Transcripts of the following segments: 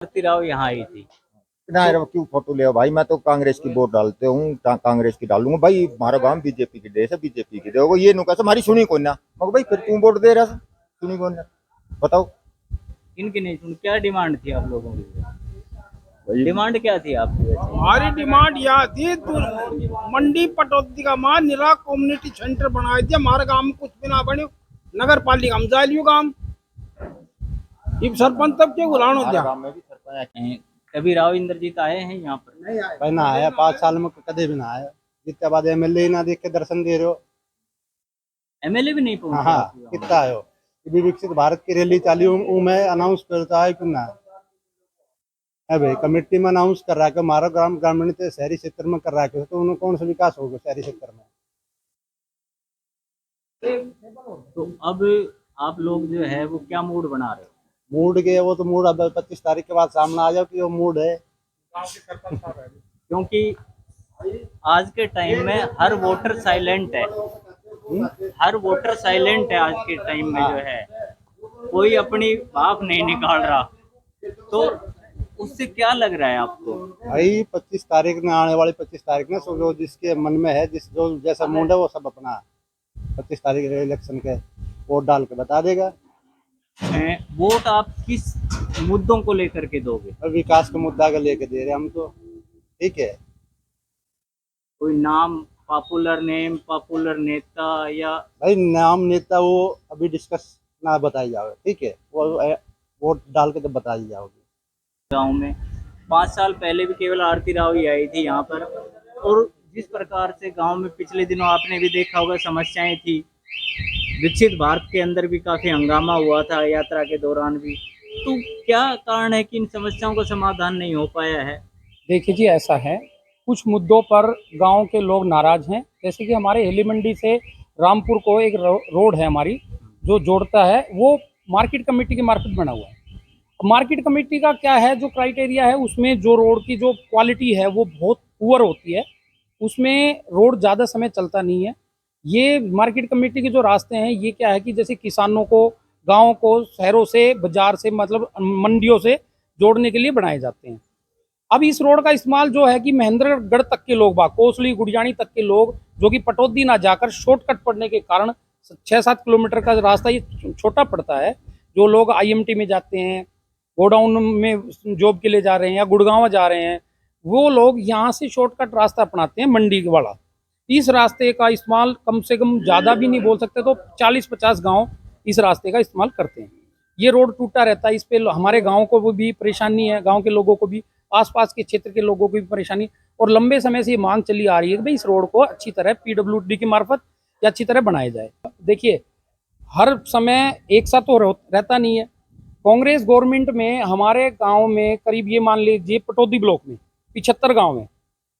आरती राव यहाँ आई थी। ना यार क्यों फोटो ले भाई। मैं तो कांग्रेस की वोट डालते हूँ, कांग्रेस की डालूंगा भाई। हमारा गांव बीजेपी की देश है, बीजेपी की देखो ये नुका हमारी सुनी कौन ना। मगर भाई फिर तू वोट दे रहा था, सुनी कौन ना बताओ। इनकी नहीं सुन, क्या डिमांड थी आप लोगों की? भाई डिमांड क्या थी आपकी वैसे? हमारी डिमांड यह थी मंडी पटौदी का मां निरा कम्युनिटी सेंटर बना दिया। हमारे गांव में कुछ भी ना बने, नगर पालिका हम जालियो काम ये सरपंच तब के गुलानो हमारे दिया। गांव में भी सरपंच कभी राव इंद्रजीत आए हैं यहाँ पर? भाई ना आया, 5 साल में कदे भी ना आया। जितने बाद एमएलए ना देख के दर्शन दे रहे हो। एमएलए भी नहीं हाँ पहुंचे हाँ, आपके गाँव में? कितना आयो। ये भी विकसित भारत की रैली चालू में अनाउंस करता है कि ना है भाई, कमेटी में अनाउंस कर रहा है कि हमारा ग्राम ग्रामीण से शहरी क्षेत्र में कर रहा है, तो उन्हें कौन सा विकास होगा शहरी क्षेत्र में। तो अब आप लोग जो है वो क्या मूड बना रहे हो? मूड के वो तो मूड अब 25 तारीख के बाद सामने आ जाओ कि वो मूड है। क्योंकि आज के टाइम में हर वोटर साइलेंट है। हर वोटर साइलेंट है आज के टाइम में, जो है कोई अपनी बात नहीं निकाल रहा। तो उससे क्या लग रहा है आपको? भाई 25 तारीख में, आने वाली 25 तारीख में जो जिसके मन में है, जिस जो जैसा मूड है वो सब अपना 25 तारीख इलेक्शन के वोट डाल के बता देगा। वोट आप किस मुद्दों को लेकर के दोगे? और विकास का मुद्दा का लेके दे रहे हैं हम तो, ठीक है। कोई नाम, पॉपुलर नेम, पॉपुलर नेता या? भाई नाम नेता वो अभी डिस्कस ना बताई जाओगे, ठीक है। वो वोट डाल के तो बताई जाओगी। गांव में 5 साल पहले भी केवल आरती राव ही आई थी यहाँ पर, और जिस प्रकार से गांव में पिछले दिनों आपने भी देखा होगा समस्याएं थी। विकसित भारत के अंदर भी काफी हंगामा हुआ था यात्रा के दौरान भी। तो क्या कारण है कि इन समस्याओं का समाधान नहीं हो पाया है? देखिए जी, ऐसा है, कुछ मुद्दों पर गांव के लोग नाराज हैं। जैसे कि हमारे हिली मंडी से रामपुर को एक रोड है हमारी जो जोड़ता है, वो मार्केट कमेटी के मार्फत बना हुआ है। मार्केट कमेटी का क्या है, जो क्राइटेरिया है उसमें जो रोड की जो क्वालिटी है वो बहुत पुअर होती है। उसमें रोड ज़्यादा समय चलता नहीं है। ये मार्केट कमेटी के जो रास्ते हैं, ये क्या है कि जैसे किसानों को, गाँव को शहरों से, बाजार से, मतलब मंडियों से जोड़ने के लिए बनाए जाते हैं। अब इस रोड का इस्तेमाल जो है कि महेंद्रगढ़ तक के लोग, कोसली गुड़ियाणी तक के लोग, जो कि पटौदी ना जाकर शॉर्टकट पड़ने के कारण 6-7 किलोमीटर का रास्ता ये छोटा पड़ता है। जो लोग आईएमटी में जाते हैं, गोडाउन में जॉब के लिए जा रहे हैं या गुड़गांव जा रहे हैं, वो लोग यहाँ से शॉर्टकट रास्ता अपनाते हैं मंडी वाला। इस रास्ते का इस्तेमाल कम से कम, ज़्यादा भी नहीं बोल सकते तो 40-50 गाँव इस रास्ते का इस्तेमाल करते हैं। ये रोड टूटा रहता है, इस पे हमारे गाँव को भी परेशानी है, गाँव के लोगों को भी, आसपास के क्षेत्र के लोगों की भी परेशानी। और लंबे समय से ये मांग चली आ रही है कि भाई इस रोड को अच्छी तरह पीडब्ल्यूडी की मार्फत या अच्छी तरह बनाया जाए। देखिए, हर समय एक सा तो रहता नहीं है। कांग्रेस गवर्नमेंट में हमारे गांव में करीब, ये मान लीजिए पटौदी ब्लॉक में 75 गांव हैं,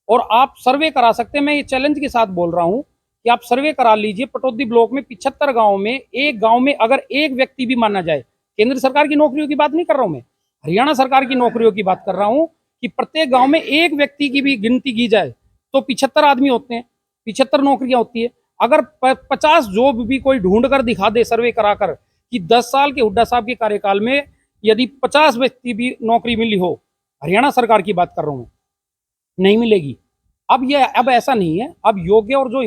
और आप सर्वे करा सकते हैं। मैं ये चैलेंज के साथ बोल रहा हूं कि आप सर्वे करा लीजिए, पटौदी ब्लॉक में 75 गाँव में, एक गाँव में अगर एक व्यक्ति भी माना जाए, केंद्र सरकार की नौकरियों की बात नहीं कर रहा हूं मैं, हरियाणा सरकार की नौकरियों की बात कर रहा हूं, कि प्रत्येक गांव में एक व्यक्ति की भी गिनती की जाए तो 75 आदमी होते हैं, 75 नौकरियां होती है। अगर 50 जॉब भी कोई ढूंढ कर दिखा दे सर्वे कराकर कि 10 साल के हुड्डा साहब के कार्यकाल में यदि 50 व्यक्ति भी नौकरी मिली हो, हरियाणा सरकार की बात कर रहा हूं मैं, नहीं मिलेगी। अब ऐसा नहीं है। अब योग्य और जो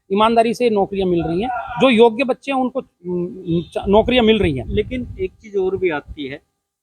ईमानदारी से नौकरियां मिल रही हैं, जो योग्य बच्चे हैं उनको नौकरियां मिल रही हैं। लेकिन एक चीज और भी आती है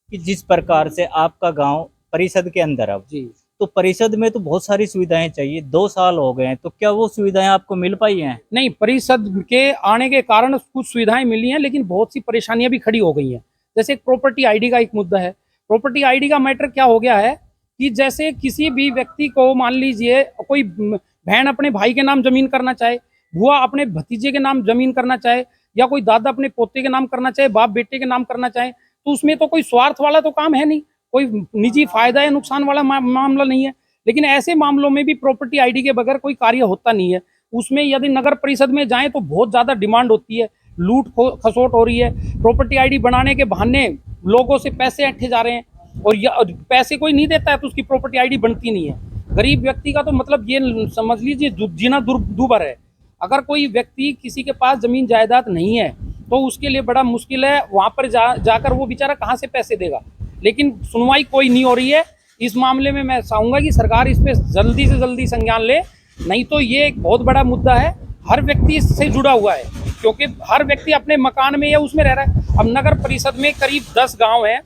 कि जिस प्रकार से आपका गांव परिषद के अंदर अब जी, तो परिषद में तो बहुत सारी सुविधाएं चाहिए। 2 साल हो गए हैं, तो क्या वो सुविधाएं आपको मिल पाई हैं? नहीं, परिषद के आने के कारण कुछ सुविधाएं मिली हैं, लेकिन बहुत सी परेशानियां भी खड़ी हो गई हैं। जैसे प्रॉपर्टी आईडी का एक मुद्दा है। प्रॉपर्टी आईडी का मैटर क्या हो गया है कि जैसे किसी भी व्यक्ति को, मान लीजिए कोई बहन अपने भाई के नाम जमीन करना चाहे, बुआ अपने भतीजे के नाम जमीन करना चाहे, या कोई दादा अपने पोते के नाम करना चाहे, बाप बेटे के नाम करना चाहे, तो उसमें तो कोई स्वार्थ वाला तो काम है नहीं, कोई निजी फायदा या नुकसान वाला मामला नहीं है। लेकिन ऐसे मामलों में भी प्रॉपर्टी आईडी के बगैर कोई कार्य होता नहीं है। उसमें यदि नगर परिषद में जाएं तो बहुत ज़्यादा डिमांड होती है, लूट खसोट हो रही है। प्रॉपर्टी आईडी बनाने के बहाने लोगों से पैसे ऐंठे जा रहे हैं, और पैसे कोई नहीं देता है तो उसकी प्रॉपर्टी आईडी बनती नहीं है। गरीब व्यक्ति का तो मतलब ये समझ लीजिए जीना दूभर है। अगर कोई व्यक्ति, किसी के पास जमीन जायदाद नहीं है तो उसके लिए बड़ा मुश्किल है, वहाँ पर जाकर वो बेचारा कहाँ से पैसे देगा। लेकिन सुनवाई कोई नहीं हो रही है। इस मामले में मैं चाहूँगा कि सरकार इस पे जल्दी से जल्दी संज्ञान ले, नहीं तो ये एक बहुत बड़ा मुद्दा है, हर व्यक्ति इससे जुड़ा हुआ है, क्योंकि हर व्यक्ति अपने मकान में या उसमें रह रहा है। अब नगर परिषद में करीब 10 गांव हैं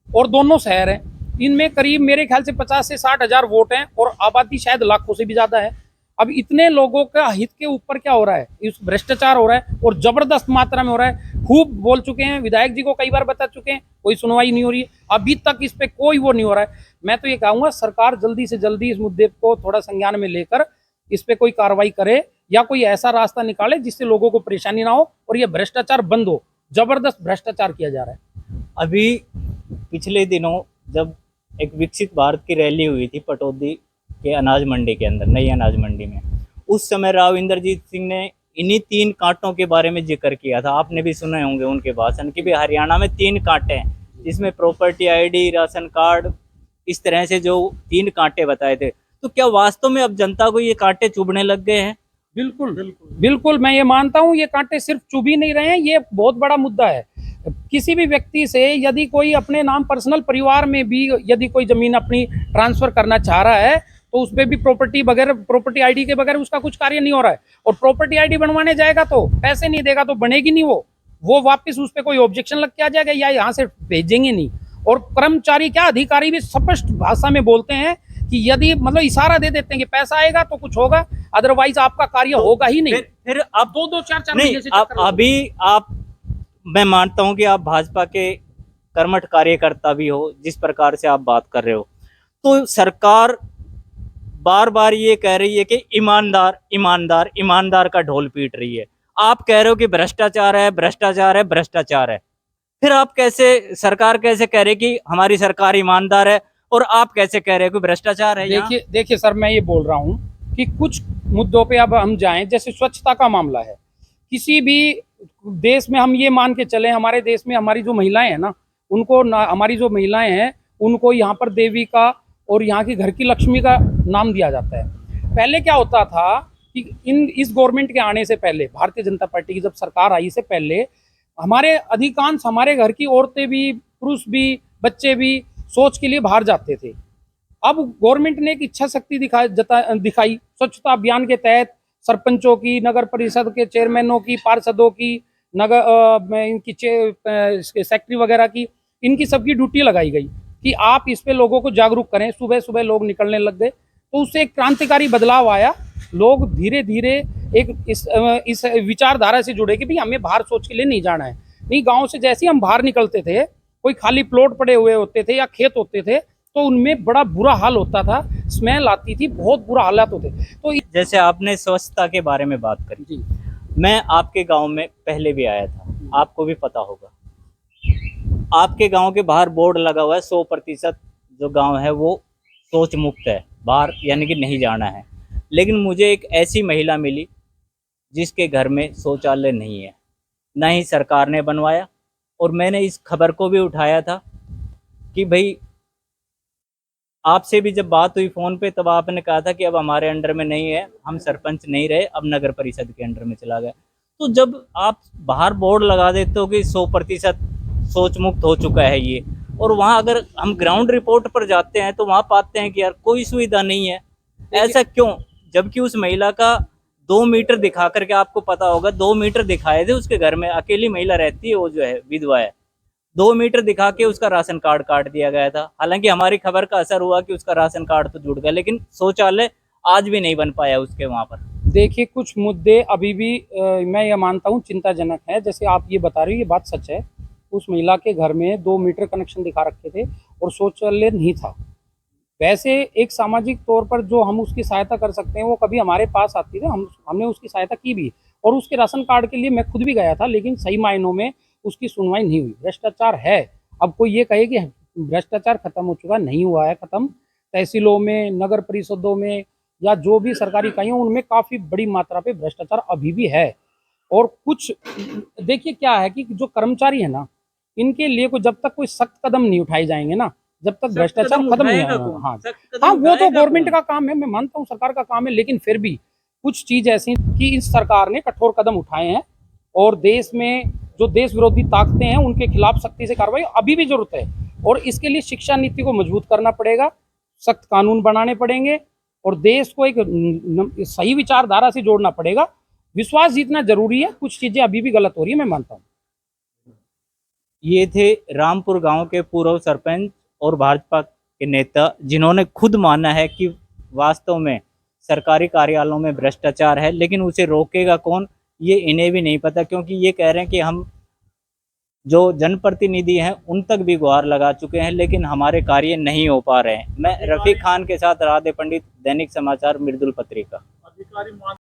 और दोनों शहर हैं, इनमें करीब मेरे ख्याल से 50 से 60 हज़ार वोट हैं और आबादी शायद लाखों से भी ज़्यादा है। अब इतने लोगों का हित के ऊपर क्या हो रहा है, इस भ्रष्टाचार हो रहा है और जबरदस्त मात्रा में हो रहा है। खूब बोल चुके हैं, विधायक जी को कई बार बता चुके हैं, कोई सुनवाई नहीं हो रही है, अभी तक इस पे कोई वो नहीं हो रहा है। मैं तो ये कहूँगा सरकार जल्दी से जल्दी इस मुद्दे को थोड़ा संज्ञान में लेकर इस पे कोई कार्रवाई करे या कोई ऐसा रास्ता निकाले जिससे लोगों को परेशानी ना हो और ये भ्रष्टाचार बंद हो। जबरदस्त भ्रष्टाचार किया जा रहा है। अभी पिछले दिनों जब एक विकसित भारत की रैली हुई थी पटौदी के अनाज मंडी के अंदर, नई अनाज मंडी में, उस समय राव इंद्रजीत सिंह ने इन्हीं 3 कांटों के बारे में जिक्र किया था। आपने भी सुने होंगे उनके भाषण कि भाई हरियाणा में 3 कांटे हैं, जिसमें प्रॉपर्टी आईडी, राशन कार्ड, इस तरह से जो 3 कांटे बताए थे। तो क्या वास्तव में अब जनता को ये कांटे चुभने लग गए हैं? बिल्कुल मैं ये मानता हूँ, ये कांटे सिर्फ चुभ ही नहीं रहे हैं, ये बहुत बड़ा मुद्दा है। किसी भी व्यक्ति से यदि कोई अपने नाम पर्सनल परिवार में भी यदि कोई जमीन अपनी ट्रांसफर करना चाह रहा है तो उस पर भी प्रॉपर्टी आईडी के बगैर उसका कुछ कार्य नहीं हो रहा है। और प्रॉपर्टी आईडी बनवाने जाएगा तो पैसे नहीं देगा तो बनेगी नहीं, वो वापस उस पर कोई ऑब्जेक्शन लग के आ जाएगा या यहाँ से भेजेंगे नहीं। और कर्मचारी क्या अधिकारी भी स्पष्ट भाषा में बोलते हैं कि यदि मतलब इशारा दे देते हैं कि पैसा आएगा तो कुछ होगा, अदरवाइज आपका कार्य होगा ही नहीं। फिर आप 2-4 नहीं, महीने से अभी आप, मैं मानता हूं कि आप भाजपा के कर्मठ कार्यकर्ता भी हो, जिस प्रकार से आप बात कर रहे हो, तो सरकार बार बार ये कह रही है कि ईमानदार ईमानदार ईमानदार का ढोल पीट रही है। आप कह रहे हो कि भ्रष्टाचार है भ्रष्टाचार है भ्रष्टाचार है, फिर आप कैसे, सरकार कैसे कह रही कि हमारी सरकार ईमानदार है और आप कैसे कह रहे हो कि भ्रष्टाचार है? देखिए सर, मैं ये बोल रहा हूँ कि कुछ मुद्दों पे अब हम जाएं, जैसे स्वच्छता का मामला है। किसी भी देश में हम ये मान के चलें, हमारे देश में हमारी जो महिलाएं हैं ना, उनको हमारी जो महिलाएं हैं उनको यहाँ पर देवी का और यहाँ की घर की लक्ष्मी का नाम दिया जाता है। पहले क्या होता था कि इस गवर्नमेंट के आने से पहले, भारतीय जनता पार्टी की जब सरकार आई से पहले, अधिकांश हमारे घर की औरतें भी, पुरुष भी, बच्चे भी शौच के लिए बाहर जाते थे। अब गवर्नमेंट ने एक इच्छा शक्ति दिखाई स्वच्छता अभियान के तहत सरपंचों की, नगर परिषद के चेयरमैनों की, पार्षदों की, इनकी सेक्रेटरी वगैरह की, इनकी सबकी ड्यूटी लगाई गई कि आप इस पे लोगों को जागरूक करें। सुबह सुबह लोग निकलने लग गए, तो उससे एक क्रांतिकारी बदलाव आया। लोग धीरे धीरे एक इस विचारधारा से जुड़े कि भाई हमें बाहर शौच के लिए नहीं जाना है। नहीं, गाँव से जैसे ही हम बाहर निकलते थे, कोई खाली प्लॉट पड़े हुए होते थे या खेत होते थे तो उनमें बड़ा बुरा हाल होता था, स्मेल आती थी, बहुत बुरा हालात होते। तो जैसे आपने स्वच्छता के बारे में बात करी जी, मैं आपके गांव में पहले भी आया था, आपको भी पता होगा। आपके गांव के बाहर बोर्ड लगा हुआ है 100% जो गांव है वो शौच मुक्त है, बाहर यानी कि नहीं जाना है। लेकिन मुझे एक ऐसी महिला मिली जिसके घर में शौचालय नहीं है, ना ही सरकार ने बनवाया। और मैंने इस खबर को भी उठाया था कि भाई आपसे भी जब बात हुई फ़ोन पे, तब आपने कहा था कि अब हमारे अंडर में नहीं है, हम सरपंच नहीं रहे, अब नगर परिषद के अंडर में चला गया। तो जब आप बाहर बोर्ड लगा देते हो कि 100% शौच मुक्त हो चुका है ये, और वहाँ अगर हम ग्राउंड रिपोर्ट पर जाते हैं तो वहाँ पाते हैं कि यार कोई सुविधा नहीं है। ऐसा क्यों? जबकि उस महिला का 2 मीटर दिखा करके, आपको पता होगा 2 मीटर दिखाए थे उसके घर में, अकेली महिला रहती है, वो जो है विधवा है, 2 मीटर दिखा के उसका राशन कार्ड काट दिया गया था। हालांकि हमारी खबर का असर हुआ कि उसका राशन कार्ड तो जुड़ गया, लेकिन शौचालय आज भी नहीं बन पाया उसके वहाँ पर। देखिए, कुछ मुद्दे अभी भी मैं ये मानता हूँ चिंताजनक है। जैसे आप ये बता रहे हो, ये बात सच है। उस महिला के घर में 2 मीटर कनेक्शन दिखा रखे थे और शौचालय नहीं था। वैसे एक सामाजिक तौर पर जो हम उसकी सहायता कर सकते हैं, वो कभी हमारे पास आती थी, हमने उसकी सहायता की भी, और उसके राशन कार्ड के लिए मैं खुद भी गया था, लेकिन सही मायनों में उसकी सुनवाई नहीं हुई। भ्रष्टाचार है। अब कोई ये कहे कि भ्रष्टाचार खत्म हो चुका, नहीं हुआ है खत्म। तहसीलों में, नगर परिषदों में या जो भी सरकारी इकाइयों, उनमें काफ़ी बड़ी मात्रा पे भ्रष्टाचार अभी भी है। और कुछ देखिए क्या है कि जो कर्मचारी है ना, इनके लिए जब तक कोई सख्त कदम नहीं उठाए जाएंगे ना, जब तक भ्रष्टाचार खत्म नहीं होगा। हाँ, वो तो गवर्नमेंट का काम है, मैं मानता हूँ सरकार का काम है, लेकिन फिर भी कुछ चीज ऐसी कि इस सरकार ने कठोर कदम उठाए हैं और देश में जो देश विरोधी ताकतें हैं उनके खिलाफ सख्ती से कार्रवाई अभी भी जरूरत है। और इसके लिए शिक्षा नीति को मजबूत करना पड़ेगा, सख्त कानून बनाने पड़ेंगे और देश को एक सही विचारधारा से जोड़ना पड़ेगा। विश्वास जीतना जरूरी है, कुछ चीजें अभी भी गलत हो रही है, मैं मानता हूँ। ये थे रामपुर गांव के पूर्व सरपंच और भाजपा के नेता, जिन्होंने खुद माना है कि वास्तव में सरकारी कार्यालयों में भ्रष्टाचार है, लेकिन उसे रोकेगा कौन ये इन्हें भी नहीं पता, क्योंकि ये कह रहे हैं कि हम जो जनप्रतिनिधि हैं उन तक भी गुहार लगा चुके हैं, लेकिन हमारे कार्य नहीं हो पा रहे हैं। मैं रफीक खान के साथ राधे पंडित, दैनिक समाचार, मिर्दुल पत्रिका।